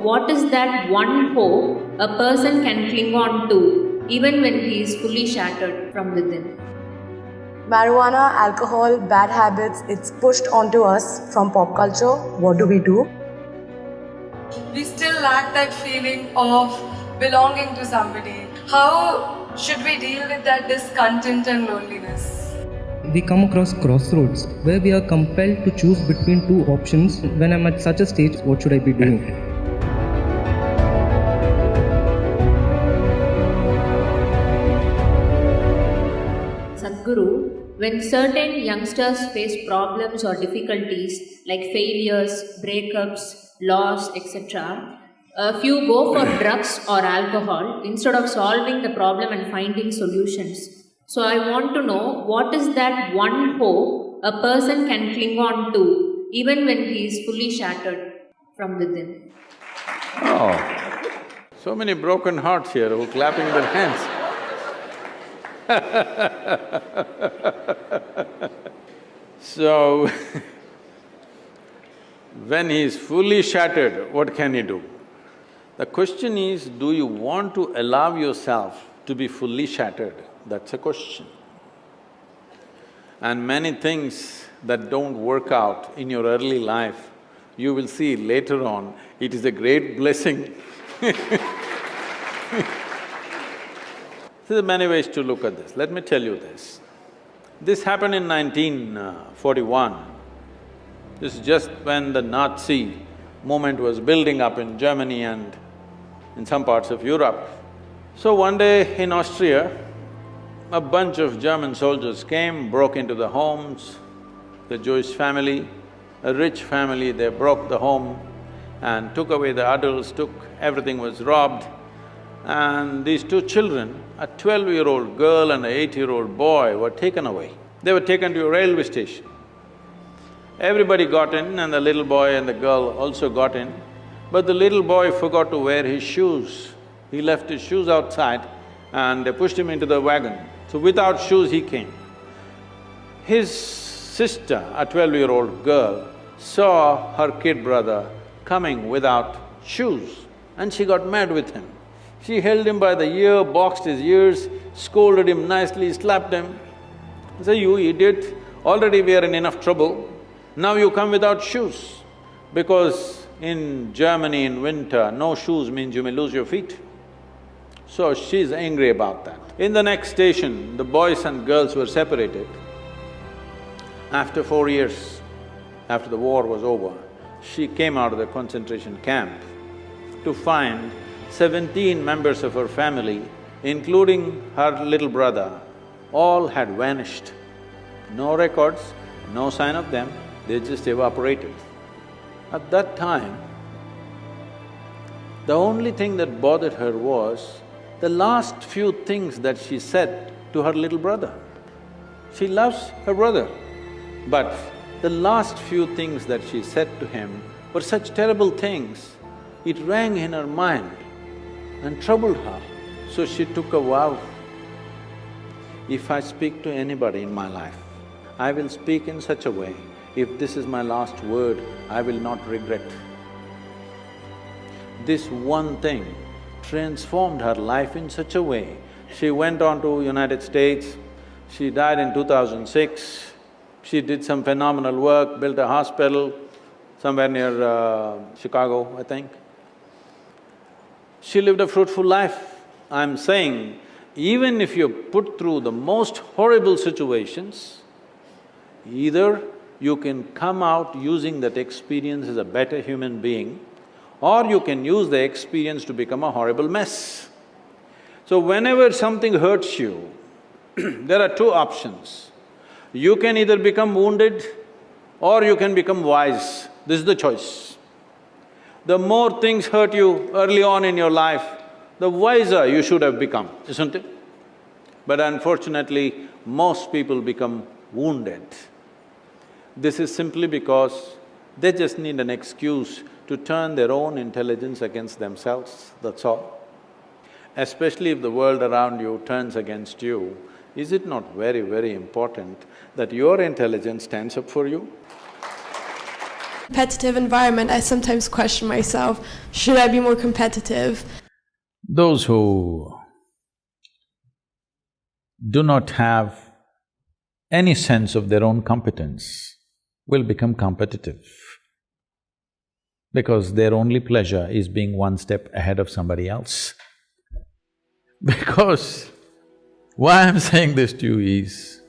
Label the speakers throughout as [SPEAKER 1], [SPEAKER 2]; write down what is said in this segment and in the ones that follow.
[SPEAKER 1] What is that one hope a person can cling on to even when he is fully shattered from within?
[SPEAKER 2] Marijuana, alcohol, bad habits, it's pushed onto us from pop culture. What do?
[SPEAKER 3] We still lack that feeling of belonging to somebody. How should we deal with that discontent and loneliness?
[SPEAKER 4] We come across crossroads where we are compelled to choose between two options. When I'm at such a stage, what should I be doing?
[SPEAKER 1] Sadhguru, when certain youngsters face problems or difficulties like failures, breakups, loss, etc., a few go for drugs or alcohol instead of solving the problem and finding solutions. So I want to know, what is that one hope a person can cling on to even when he is fully shattered from within?
[SPEAKER 5] Oh, so many broken hearts here who are clapping their hands. So, when he is fully shattered, what can he do? The question is, do you want to allow yourself to be fully shattered? That's a question. And many things that don't work out in your early life, you will see later on, it is a great blessing. There are many ways to look at this. Let me tell you this. This happened in 1941. This is just when the Nazi movement was building up in Germany and in some parts of Europe. So one day in Austria, a bunch of German soldiers came, broke into the homes, the Jewish family, a rich family, they broke the home and took away the adults, everything was robbed. And these two children, a 12-year-old girl and an 8-year-old boy, were taken away. They were taken to a railway station. Everybody got in and the little boy and the girl also got in, but the little boy forgot to wear his shoes. He left his shoes outside and they pushed him into the wagon. So without shoes he came. His sister, a 12-year-old girl, saw her kid brother coming without shoes and she got mad with him. She held him by the ear, boxed his ears, scolded him nicely, slapped him. Said, "You idiot, already we are in enough trouble, now you come without shoes." Because in Germany in winter, no shoes means you may lose your feet. So she's angry about that. In the next station, the boys and girls were separated. After 4 years, after the war was over, she came out of the concentration camp to find 17 members of her family, including her little brother, all had vanished. No records, no sign of them, they just evaporated. At that time, the only thing that bothered her was the last few things that she said to her little brother. She loves her brother, but the last few things that she said to him were such terrible things, it rang in her mind and troubled her. So she took a vow, if I speak to anybody in my life, I will speak in such a way, if this is my last word, I will not regret. This one thing transformed her life in such a way. She went on to United States, she died in 2006, she did some phenomenal work, built a hospital somewhere near Chicago, I think. She lived a fruitful life. I'm saying, even if you're put through the most horrible situations, either you can come out using that experience as a better human being, or you can use the experience to become a horrible mess. So whenever something hurts you, there are two options. You can either become wounded or you can become wise. This is the choice. The more things hurt you early on in your life, the wiser you should have become, isn't it? But unfortunately, most people become wounded. This is simply because they just need an excuse to turn their own intelligence against themselves, that's all. Especially if the world around you turns against you, is it not very, very important that your intelligence stands up for you?
[SPEAKER 6] competitive environment, I sometimes question myself, should I be more competitive?
[SPEAKER 5] Those who do not have any sense of their own competence will become competitive because their only pleasure is being one step ahead of somebody else. Because why I'm saying this to you is,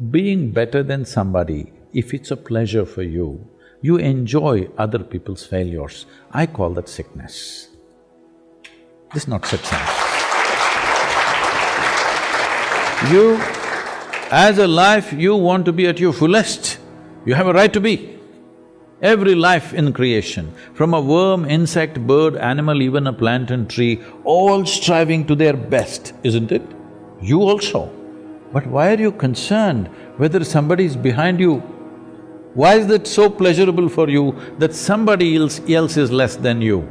[SPEAKER 5] being better than somebody, if it's a pleasure for you, you enjoy other people's failures. I call that sickness. This is not success. You, as a life, you want to be at your fullest. You have a right to be. Every life in creation, from a worm, insect, bird, animal, even a plant and tree, all striving to their best, isn't it? You also. But why are you concerned whether somebody is behind you? Why is that so pleasurable for you that somebody else is less than you?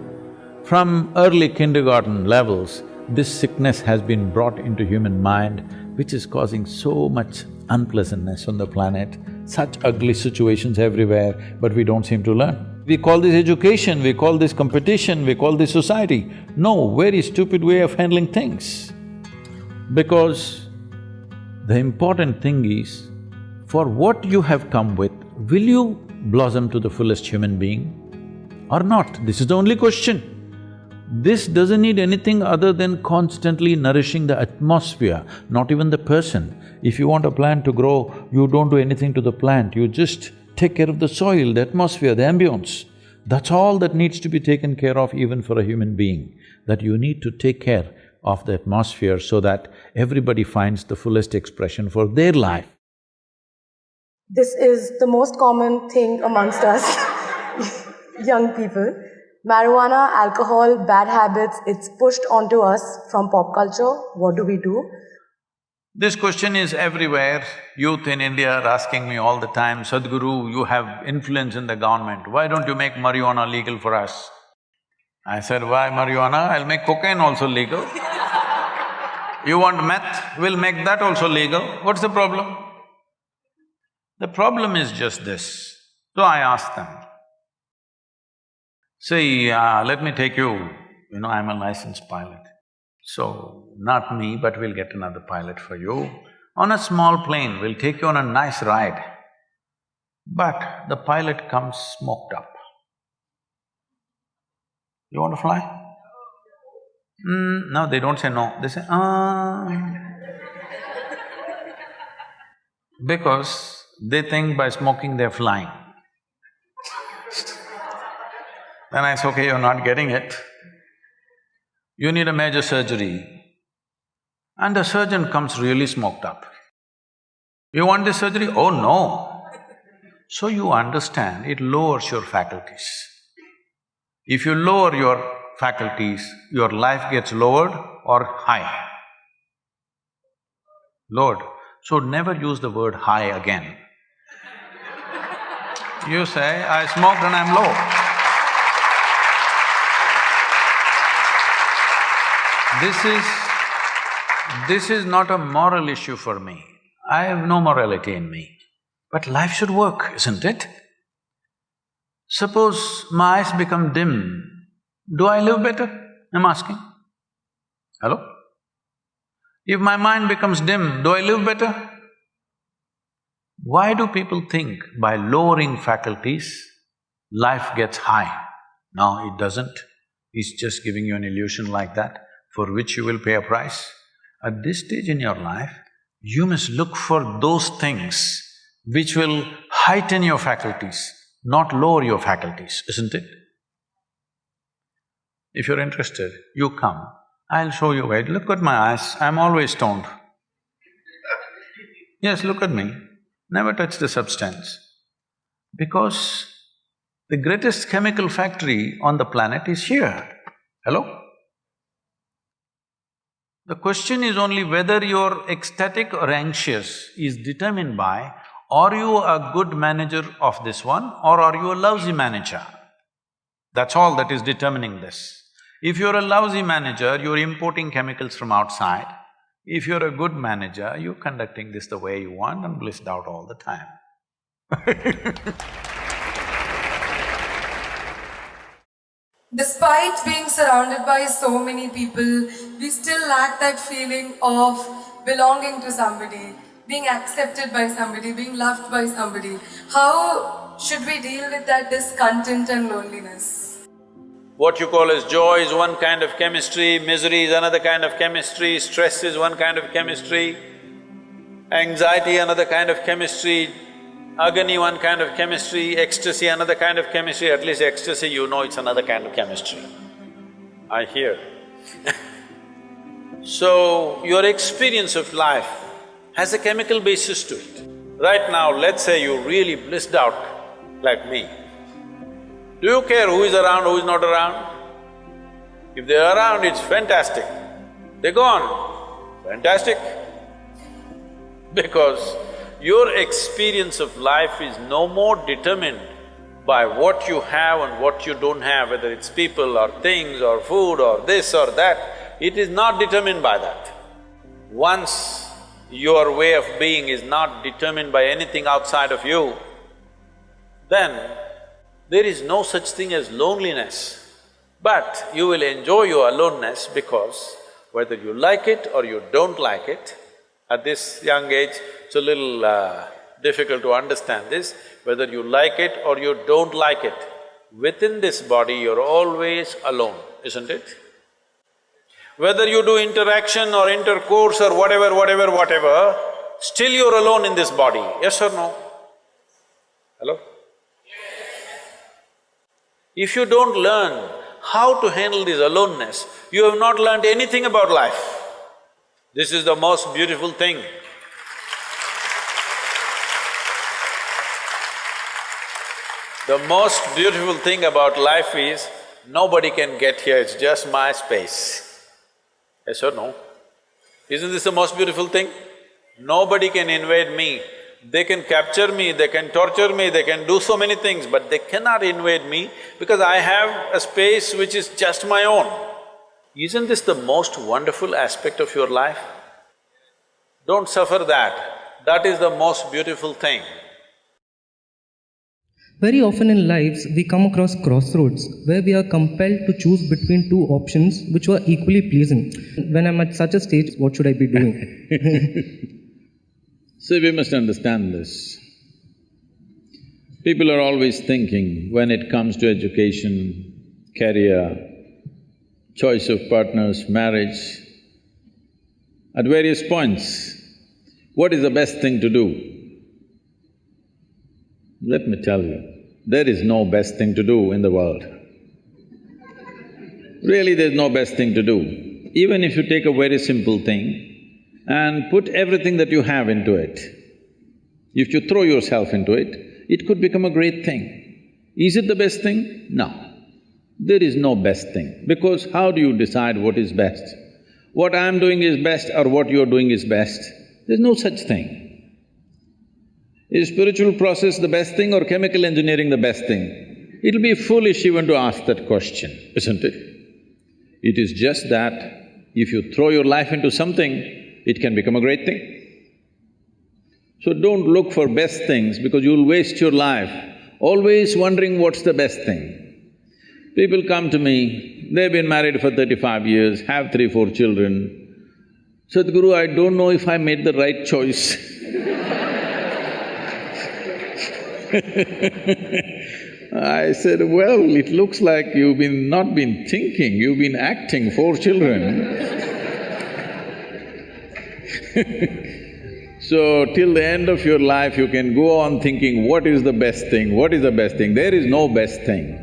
[SPEAKER 5] From early kindergarten levels, this sickness has been brought into human mind, which is causing so much unpleasantness on the planet, such ugly situations everywhere, but we don't seem to learn. We call this education, we call this competition, we call this society. No, very stupid way of handling things. Because the important thing is, for what you have come with, will you blossom to the fullest human being or not? This is the only question. This doesn't need anything other than constantly nourishing the atmosphere, not even the person. If you want a plant to grow, you don't do anything to the plant, you just take care of the soil, the atmosphere, the ambience. That's all that needs to be taken care of even for a human being, that you need to take care of the atmosphere so that everybody finds the fullest expression for their life.
[SPEAKER 2] This is the most common thing amongst us, young people. Marijuana, alcohol, bad habits, it's pushed onto us from pop culture. What do we do?
[SPEAKER 5] This question is everywhere. Youth in India are asking me all the time, Sadhguru, you have influence in the government, why don't you make marijuana legal for us? I said, why marijuana? I'll make cocaine also legal. You want meth? We'll make that also legal. What's the problem? The problem is just this. So I asked them, say, let me take you, I'm a licensed pilot. So, not me, but we'll get another pilot for you. On a small plane, we'll take you on a nice ride. But the pilot comes smoked up. You want to fly? No, they don't say no, they say, because they think by smoking they're flying. Then I say, okay, you're not getting it. You need a major surgery. And the surgeon comes really smoked up. You want this surgery? Oh no. So you understand, it lowers your faculties. If you lower your faculties, your life gets lowered or high. Lowered. So never use the word high again. You say, I smoked and I'm low. This is not a moral issue for me. I have no morality in me. But life should work, isn't it? Suppose my eyes become dim, do I live better? I'm asking. Hello? If my mind becomes dim, do I live better? Why do people think by lowering faculties, life gets high? No, it doesn't. It's just giving you an illusion like that, for which you will pay a price. At this stage in your life, you must look for those things which will heighten your faculties, not lower your faculties, isn't it? If you're interested, you come, I'll show you where. Look at my eyes, I'm always stoned. Yes, look at me, never touch the substance. Because the greatest chemical factory on the planet is here. Hello? The question is only whether you're ecstatic or anxious is determined by, are you a good manager of this one or are you a lousy manager? That's all that is determining this. If you're a lousy manager, you're importing chemicals from outside. If you're a good manager, you're conducting this the way you want and blissed out all the time.
[SPEAKER 3] Despite being surrounded by so many people, we still lack that feeling of belonging to somebody, being accepted by somebody, being loved by somebody. How should we deal with that discontent and loneliness?
[SPEAKER 5] What you call as joy is one kind of chemistry, misery is another kind of chemistry, stress is one kind of chemistry, anxiety another kind of chemistry, agony one kind of chemistry, ecstasy another kind of chemistry. At least ecstasy, you know it's another kind of chemistry, I hear. So, your experience of life has a chemical basis to it. Right now, let's say you really blissed out like me. Do you care who is around, who is not around? If they're around, it's fantastic. They're gone, fantastic. Because your experience of life is no more determined by what you have and what you don't have, whether it's people or things or food or this or that. It is not determined by that. Once your way of being is not determined by anything outside of you, then there is no such thing as loneliness. But you will enjoy your aloneness because whether you like it or you don't like it, at this young age, it's a little difficult to understand this, whether you like it or you don't like it, within this body you're always alone, isn't it? Whether you do interaction or intercourse or whatever, still you're alone in this body, yes or no? Hello? If you don't learn how to handle this aloneness, you have not learned anything about life. This is the most beautiful thing. The most beautiful thing about life is, nobody can get here, it's just my space. Yes or no? Isn't this the most beautiful thing? Nobody can invade me. They can capture me, they can torture me, they can do so many things, but they cannot invade me because I have a space which is just my own. Isn't this the most wonderful aspect of your life? Don't suffer that. That is the most beautiful thing.
[SPEAKER 4] Very often in lives, we come across crossroads where we are compelled to choose between two options which were equally pleasing. When I'm at such a stage, what should I be doing?
[SPEAKER 5] See, we must understand this. People are always thinking, when it comes to education, career, choice of partners, marriage, at various points, what is the best thing to do? Let me tell you, there is no best thing to do in the world. Really, there's no best thing to do. Even if you take a very simple thing and put everything that you have into it, if you throw yourself into it, it could become a great thing. Is it the best thing? No. There is no best thing, because how do you decide what is best? What I'm doing is best or what you're doing is best? There's no such thing. Is spiritual process the best thing or chemical engineering the best thing? It'll be foolish even to ask that question, isn't it? It is just that if you throw your life into something, it can become a great thing. So don't look for best things because you'll waste your life always wondering what's the best thing. People come to me, they've been married for 35 years, have 3-4 children. Sadhguru, I don't know if I made the right choice. I said, well, it looks like you've not been thinking, you've been acting 4 children. So, till the end of your life, you can go on thinking, what is the best thing, what is the best thing? There is no best thing.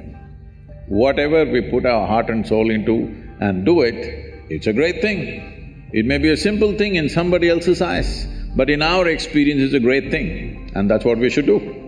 [SPEAKER 5] Whatever we put our heart and soul into and do it, it's a great thing. It may be a simple thing in somebody else's eyes, but in our experience it's a great thing, and that's what we should do.